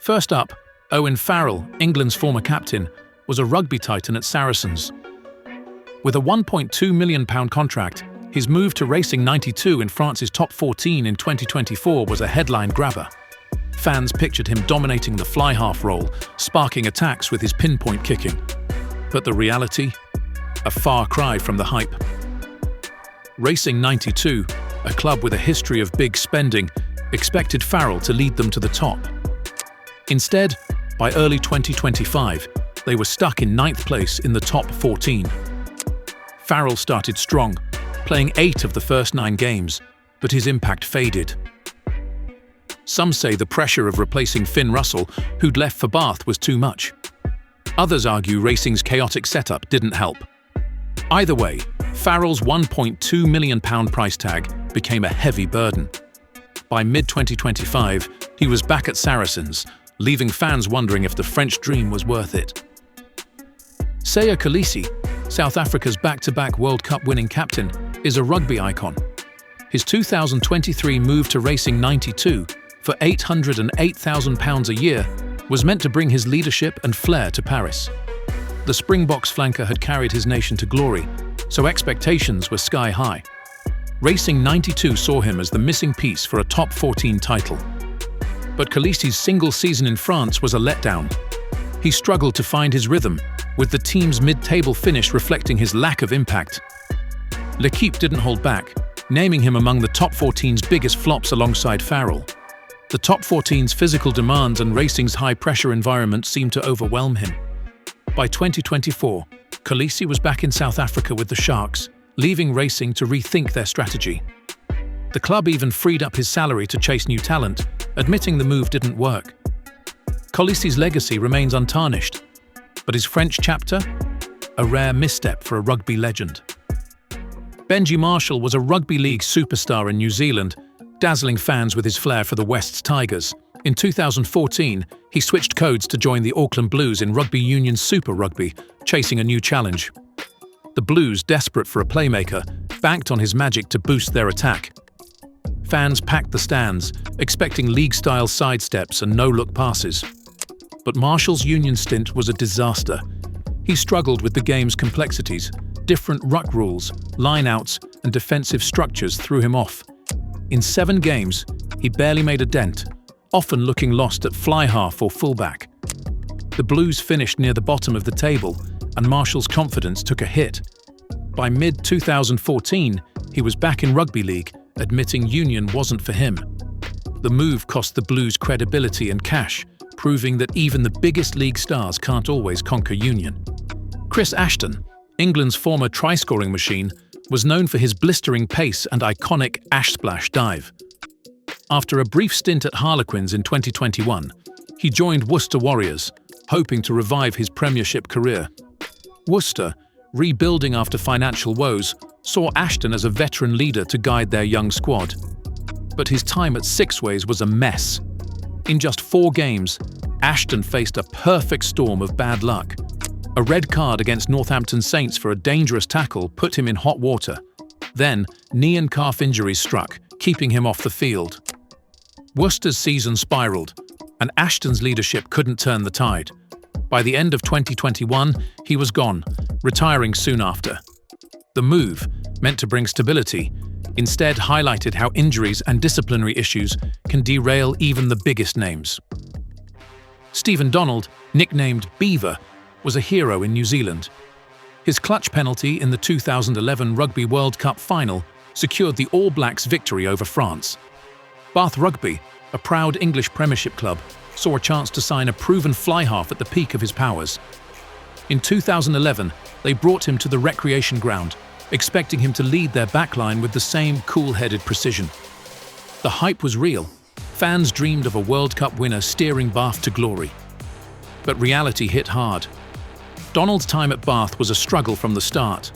First up, Owen Farrell, England's former captain, was a rugby titan at Saracens. With a £1.2 million contract, his move to Racing 92 in France's top 14 in 2024 was a headline grabber. Fans pictured him dominating the fly-half role, sparking attacks with his pinpoint kicking. But the reality? A far cry from the hype. Racing 92, a club with a history of big spending, expected Farrell to lead them to the top. Instead, by early 2025, they were stuck in 9th place in the top 14. Farrell started strong, playing 8 of the first 9 games, but his impact faded. Some say the pressure of replacing Finn Russell, who'd left for Bath, was too much. Others argue Racing's chaotic setup didn't help. Either way, Farrell's £1.2 million price tag became a heavy burden. By mid-2025, he was back at Saracens, leaving fans wondering if the French dream was worth it. Siya Kolisi, South Africa's back-to-back World Cup winning captain, is a rugby icon. His 2023 move to Racing 92 for £808,000 a year was meant to bring his leadership and flair to Paris. The Springboks flanker had carried his nation to glory, so expectations were sky high. Racing 92 saw him as the missing piece for a top 14 title. But Kolisi's single season in France was a letdown. He struggled to find his rhythm, with the team's mid-table finish reflecting his lack of impact. L'Équipe didn't hold back, naming him among the top 14's biggest flops alongside Farrell. The top 14's physical demands and Racing's high-pressure environment seemed to overwhelm him. By 2024, Kolisi was back in South Africa with the Sharks, leaving Racing to rethink their strategy. The club even freed up his salary to chase new talent, admitting the move didn't work. Kolisi's legacy remains untarnished, but his French chapter? A rare misstep for a rugby legend. Benji Marshall was a rugby league superstar in New Zealand, dazzling fans with his flair for the West's Tigers. In 2014, he switched codes to join the Auckland Blues in Rugby Union's Super Rugby, chasing a new challenge. The Blues, desperate for a playmaker, banked on his magic to boost their attack. Fans packed the stands, expecting league-style sidesteps and no-look passes. But Marshall's Union stint was a disaster. He struggled with the game's complexities. Different ruck rules, line-outs, and defensive structures threw him off. In 7 games, he barely made a dent, often looking lost at fly-half or fullback. The Blues finished near the bottom of the table, and Marshall's confidence took a hit. By mid-2014, he was back in rugby league, admitting Union wasn't for him. The move cost the Blues credibility and cash, proving that even the biggest league stars can't always conquer Union. Chris Ashton, England's former try-scoring machine, was known for his blistering pace and iconic ash-splash dive. After a brief stint at Harlequins in 2021, he joined Worcester Warriors, hoping to revive his Premiership career. Worcester, rebuilding after financial woes, saw Ashton as a veteran leader to guide their young squad. But his time at Sixways was a mess. In just 4 games, Ashton faced a perfect storm of bad luck. A red card against Northampton Saints for a dangerous tackle put him in hot water. Then, knee and calf injuries struck, keeping him off the field. Worcester's season spiraled, and Ashton's leadership couldn't turn the tide. By the end of 2021, he was gone, retiring soon after. The move, meant to bring stability, instead highlighted how injuries and disciplinary issues can derail even the biggest names. Stephen Donald, nicknamed Beaver, was a hero in New Zealand. His clutch penalty in the 2011 Rugby World Cup final secured the All Blacks' victory over France. Bath Rugby, a proud English Premiership club, saw a chance to sign a proven fly-half at the peak of his powers. In 2011, they brought him to the recreation ground, expecting him to lead their backline with the same cool-headed precision. The hype was real. Fans dreamed of a World Cup winner steering Bath to glory. But reality hit hard. Donald's time at Bath was a struggle from the start.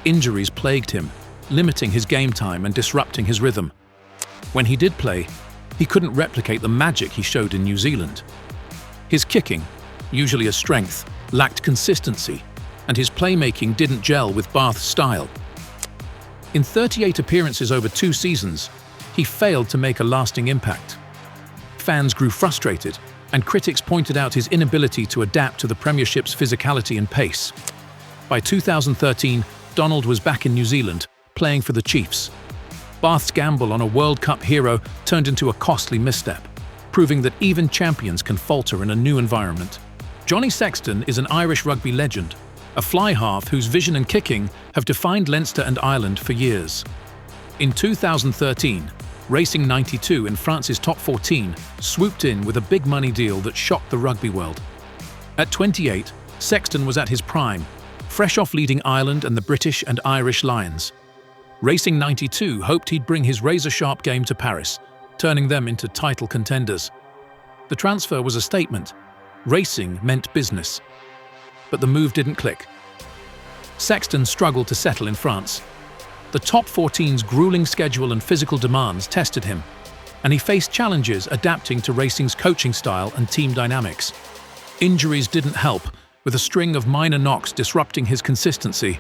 Injuries plagued him, limiting his game time and disrupting his rhythm. When he did play, he couldn't replicate the magic he showed in New Zealand. His kicking, usually a strength, lacked consistency, and his playmaking didn't gel with Bath's style. In 38 appearances over 2 seasons, he failed to make a lasting impact. Fans grew frustrated, and critics pointed out his inability to adapt to the Premiership's physicality and pace. By 2013, Donald was back in New Zealand, playing for the Chiefs. Bath's gamble on a World Cup hero turned into a costly misstep, proving that even champions can falter in a new environment. Johnny Sexton is an Irish rugby legend, a fly-half whose vision and kicking have defined Leinster and Ireland for years. In 2013, Racing 92 in France's top 14 swooped in with a big money deal that shocked the rugby world. At 28, Sexton was at his prime, fresh off leading Ireland and the British and Irish Lions. Racing 92 hoped he'd bring his razor-sharp game to Paris, turning them into title contenders. The transfer was a statement. Racing meant business. But the move didn't click. Sexton struggled to settle in France. The top 14's grueling schedule and physical demands tested him, and he faced challenges adapting to racing's coaching style and team dynamics. Injuries didn't help, with a string of minor knocks disrupting his consistency.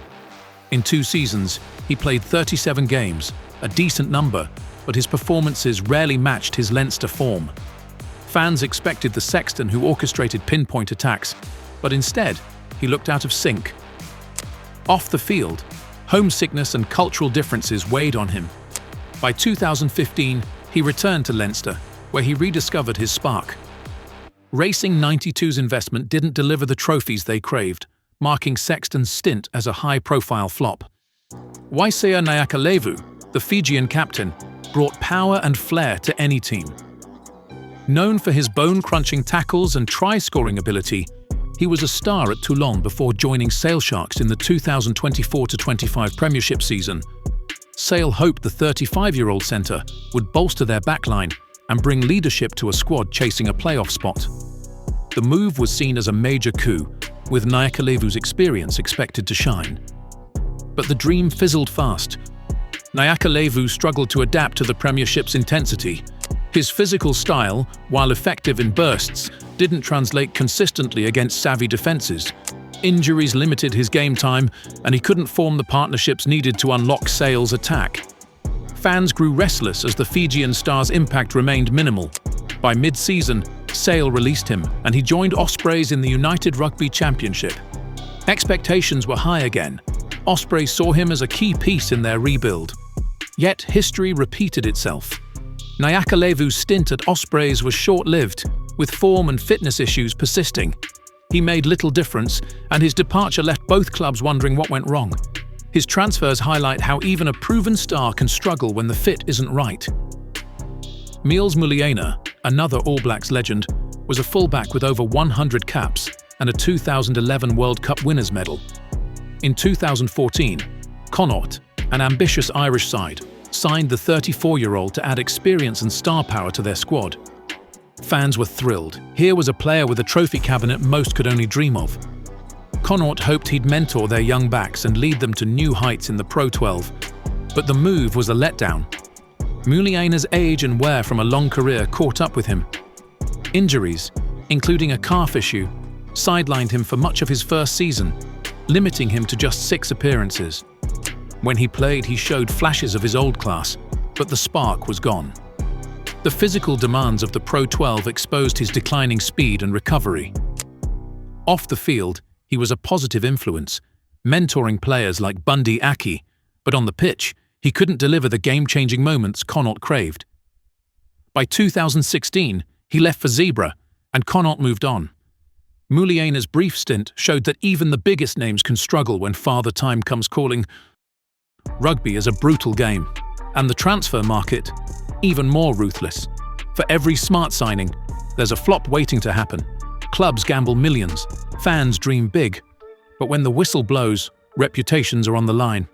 In 2 seasons, he played 37 games, a decent number, but his performances rarely matched his Leinster form. Fans expected the Sexton who orchestrated pinpoint attacks, but instead, he looked out of sync. Off the field, homesickness and cultural differences weighed on him. By 2015, he returned to Leinster, where he rediscovered his spark. Racing 92's investment didn't deliver the trophies they craved, marking Sexton's stint as a high-profile flop. Siya Kolisi, the Fijian captain, brought power and flair to any team. Known for his bone-crunching tackles and try-scoring ability, he was a star at Toulon before joining Sale Sharks in the 2024-25 Premiership season. Sale hoped the 35-year-old centre would bolster their backline and bring leadership to a squad chasing a playoff spot. The move was seen as a major coup, with Kolisi's experience expected to shine. But the dream fizzled fast. Kolisi struggled to adapt to the Premiership's intensity. His physical style, while effective in bursts, didn't translate consistently against savvy defences. Injuries limited his game time, and he couldn't form the partnerships needed to unlock Sale's attack. Fans grew restless as the Fijian star's impact remained minimal. By mid-season, Sale released him, and he joined Ospreys in the United Rugby Championship. Expectations were high again. Ospreys saw him as a key piece in their rebuild. Yet history repeated itself. Kolisi's stint at Ospreys was short-lived, with form and fitness issues persisting. He made little difference, and his departure left both clubs wondering what went wrong. His transfers highlight how even a proven star can struggle when the fit isn't right. Miles Muliaina, another All Blacks legend, was a fullback with over 100 caps and a 2011 World Cup winners' medal. In 2014, Connacht, an ambitious Irish side, signed the 34-year-old to add experience and star power to their squad. Fans were thrilled. Here was a player with a trophy cabinet most could only dream of. Connacht hoped he'd mentor their young backs and lead them to new heights in the Pro 12, but the move was a letdown. Muliaina's age and wear from a long career caught up with him. Injuries, including a calf issue, sidelined him for much of his first season, limiting him to just 6 appearances. When he played, he showed flashes of his old class, but the spark was gone. The physical demands of the Pro 12 exposed his declining speed and recovery. Off the field, he was a positive influence, mentoring players like Bundy Aki, but on the pitch, he couldn't deliver the game-changing moments Connacht craved. By 2016, he left for Zebra, and Connacht moved on. Muliaina's brief stint showed that even the biggest names can struggle when father time comes calling. Rugby is a brutal game, and the transfer market, even more ruthless. For every smart signing, there's a flop waiting to happen. Clubs gamble millions, fans dream big, but when the whistle blows, reputations are on the line.